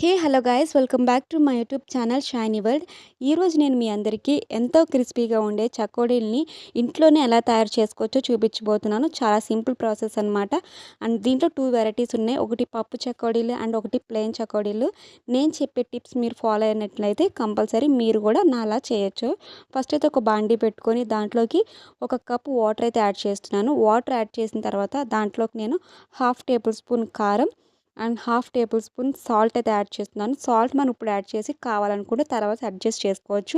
Hello guys, welcome back to my YouTube channel shiny world. ఈరోజు నేను మీ అందరికీ ఎంతో క్రిస్పీగా ఉండే చకోడీల్ని ఇంట్లోనే ఎలా తయారు చేసుకోవచ్చో చూపించబోతున్నాను. చాలా సింపుల్ ప్రాసెస్ అనమాట. అండ్ దీంట్లో 2 వెరైటీస్ ఉన్నాయి. ఒకటి పప్పు చకోడీలు అండ్ ఒకటి ప్లెయిన్ చకోడీలు. నేను చెప్పే టిప్స్ మీరు ఫాలో అయినట్లయితే కంపల్సరీ మీరు కూడా నాలా చేయొచ్చు. ఫస్ట్ అయితే ఒక బాండీ పెట్టుకొని దాంట్లోకి 1 కప్ వాటర్ అయితే యాడ్ చేస్తున్నాను. వాటర్ యాడ్ చేసిన తర్వాత దాంట్లోకి నేను 1/2 టేబుల్ స్పూన్ కారం అండ్ 1/2 టేబుల్ స్పూన్ సాల్ట్ అయితే యాడ్ చేస్తున్నాను. సాల్ట్ మనం ఇప్పుడు యాడ్ చేసి కావాలనుకుంటే తర్వాత అడ్జస్ట్ చేసుకోవచ్చు.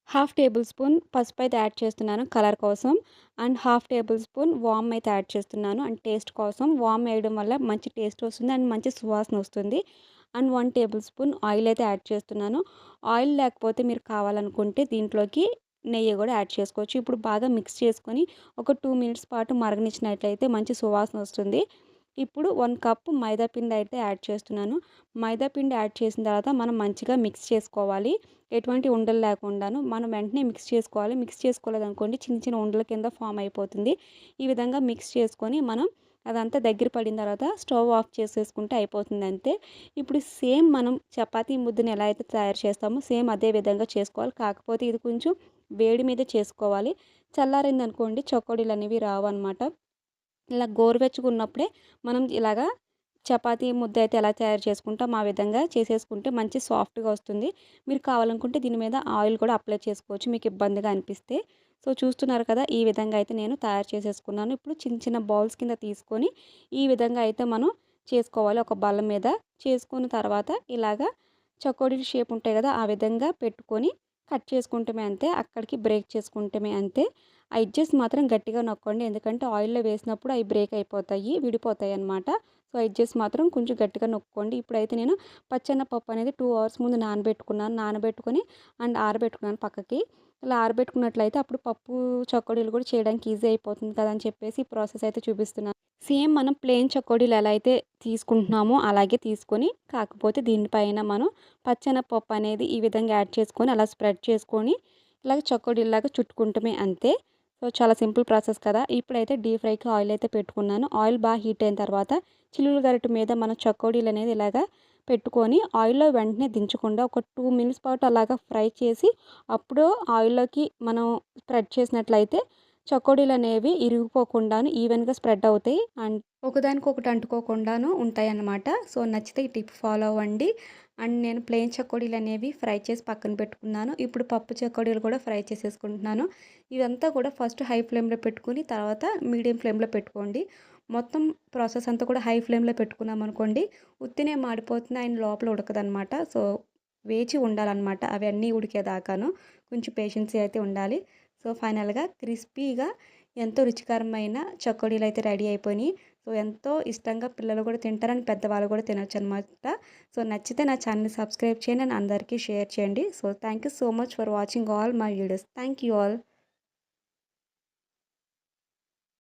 1/2 టేబుల్ స్పూన్ పసుపు అయితే యాడ్ చేస్తున్నాను కలర్ కోసం. అండ్ 1/2 టేబుల్ స్పూన్ వామ్ అయితే యాడ్ చేస్తున్నాను అండ్ టేస్ట్ కోసం. వామ్ వేయడం వల్ల మంచి టేస్ట్ వస్తుంది అండ్ మంచి సువాసన వస్తుంది. అండ్ 1 టేబుల్ స్పూన్ ఆయిల్ అయితే యాడ్ చేస్తున్నాను. ఆయిల్ లేకపోతే మీరు కావాలనుకుంటే దీంట్లోకి నెయ్యి కూడా యాడ్ చేసుకోవచ్చు. ఇప్పుడు బాగా మిక్స్ చేసుకొని ఒక 2 మినిట్స్ పాటు మరగనిచ్చినట్లయితే మంచి సువాసన వస్తుంది. ఇప్పుడు 1 కప్ మైదా పిండి అయితే యాడ్ చేస్తున్నాను. మైదా పిండి యాడ్ చేసిన తర్వాత మనం మంచిగా మిక్స్ చేసుకోవాలి. ఎటువంటి ఉండలు లేకుండాను మనం వెంటనే మిక్స్ చేసుకోవాలి. మిక్స్ చేసుకోలేదనుకోండి చిన్న చిన్న ఉండల కింద ఫామ్ అయిపోతుంది. ఈ విధంగా మిక్స్ చేసుకొని మనం అదంతా దగ్గర పడిన తర్వాత స్టవ్ ఆఫ్ చేసేసుకుంటే అయిపోతుంది అంతే. ఇప్పుడు సేమ్ మనం చపాతీ ముద్దని ఎలా అయితే తయారు చేస్తామో సేమ్ అదే విధంగా చేసుకోవాలి. కాకపోతే ఇది కొంచెం వేడి మీద చేసుకోవాలి. చల్లారిందనుకోండి చకోడీలు అనేవి రావన్నమాట. ఇలా గోరువెచ్చగా ఉన్నప్పుడే మనం ఇలాగా చపాతీ ముద్ద అయితే ఎలా తయారు చేసుకుంటాం ఆ విధంగా చేసేసుకుంటే మంచి సాఫ్ట్గా వస్తుంది. మీరు కావాలనుకుంటే దీని మీద ఆయిల్ కూడా అప్లై చేసుకోవచ్చు మీకు ఇబ్బందిగా అనిపిస్తే. సో చూస్తున్నారు కదా, ఈ విధంగా అయితే నేను తయారు చేసేసుకున్నాను. ఇప్పుడు చిన్న చిన్న బౌల్స్ కింద తీసుకొని ఈ విధంగా అయితే మనం చేసుకోవాలి. ఒక బల్ల మీద చేసుకున్న తర్వాత ఇలాగా చకోడీల షేప్ ఉంటాయి కదా, ఆ విధంగా పెట్టుకొని కట్ చేసుకుంటమే అంతే. అక్కడికి బ్రేక్ చేసుకుంటమే అంతే. ఆ ఎడ్జెస్ మాత్రం గట్టిగా నొక్కండి, ఎందుకంటే ఆయిల్లో వేసినప్పుడు అవి బ్రేక్ అయిపోతాయి, విడిపోతాయి అన్నమాట. సో ఎడ్జెస్ మాత్రం కొంచెం గట్టిగా నొక్కండి. ఇప్పుడైతే నేను పచ్చెనపప్పు అనేది 2 అవర్స్ ముందు నానబెట్టుకొని అండ్ ఆరబెట్టుకున్నాను పక్కకి. ఇలా ఆరబెట్టుకున్నట్లయితే అప్పుడు పప్పు చకోడీలు కూడా చేయడానికి ఈజీ అయిపోతుంది కదా అని చెప్పేసి ఈ ప్రాసెస్ అయితే చూపిస్తున్నాను. సేమ్ మనం ప్లెయిన్ చకోడీలు ఎలా అయితే తీసుకుంటున్నామో అలాగే తీసుకొని, కాకపోతే దీనిపైన మనం పచ్చెనపప్పు అనేది ఈ విధంగా యాడ్ చేసుకొని అలా స్ప్రెడ్ చేసుకొని ఇలాగ చకోడీలాగా చుట్టుకుంటమే అంతే. సో చాలా సింపుల్ ప్రాసెస్ కదా. ఇప్పుడైతే డీప్ ఫ్రైకి ఆయిల్ అయితే పెట్టుకున్నాను. ఆయిల్ బాగా హీట్ అయిన తర్వాత చిల్లులు గరిట మీద మనం చకోడీలు అనేది ఇలాగా పెట్టుకొని ఆయిల్లో వెంటనే దించకుండా ఒక 2 మినిట్స్ పాటు అలాగా ఫ్రై చేసి అప్పుడు ఆయిల్లోకి మనం స్ప్రెడ్ చేసినట్లయితే చకోడీలు అనేవి ఇరిగిపోకుండాను ఈవెన్గా స్ప్రెడ్ అవుతాయి అండ్ ఒకదానికొకటి అంటుకోకుండాను ఉంటాయి అన్నమాట. సో నచ్చితే ఈ టిప్ ఫాలో అవ్వండి. అండ్ నేను ప్లెయిన్ చకోడీలు అనేవి ఫ్రై చేసి పక్కన పెట్టుకున్నాను. ఇప్పుడు పప్పు చకోడీలు కూడా ఫ్రై చేసేసుకుంటున్నాను. ఇదంతా కూడా ఫస్ట్ హై ఫ్లేమ్లో పెట్టుకుని తర్వాత మీడియం ఫ్లేమ్లో పెట్టుకోండి. మొత్తం ప్రాసెస్ అంతా కూడా హై ఫ్లేమ్లో పెట్టుకున్నాం అనుకోండి ఉత్తినే మాడిపోతుంది అండ్ లోపల ఉడకదనమాట. సో వేచి ఉండాలన్నమాట అవన్నీ ఉడికేదాకాను. కొంచెం పేషెన్సీ అయితే ఉండాలి. సో ఫైనల్గా క్రిస్పీగా ఎంతో రుచికరమైన చకోడీలు అయితే రెడీ అయిపోయినాయి. సో ఎంతో ఇష్టంగా పిల్లలు కూడా తింటారని పెద్దవాళ్ళు కూడా తినొచ్చు అనమాట. సో నచ్చితే నా ఛానల్ని సబ్స్క్రైబ్ చేయండి అండ్ అందరికీ షేర్ చేయండి. So thank you so much for watching all my videos. Thank you all.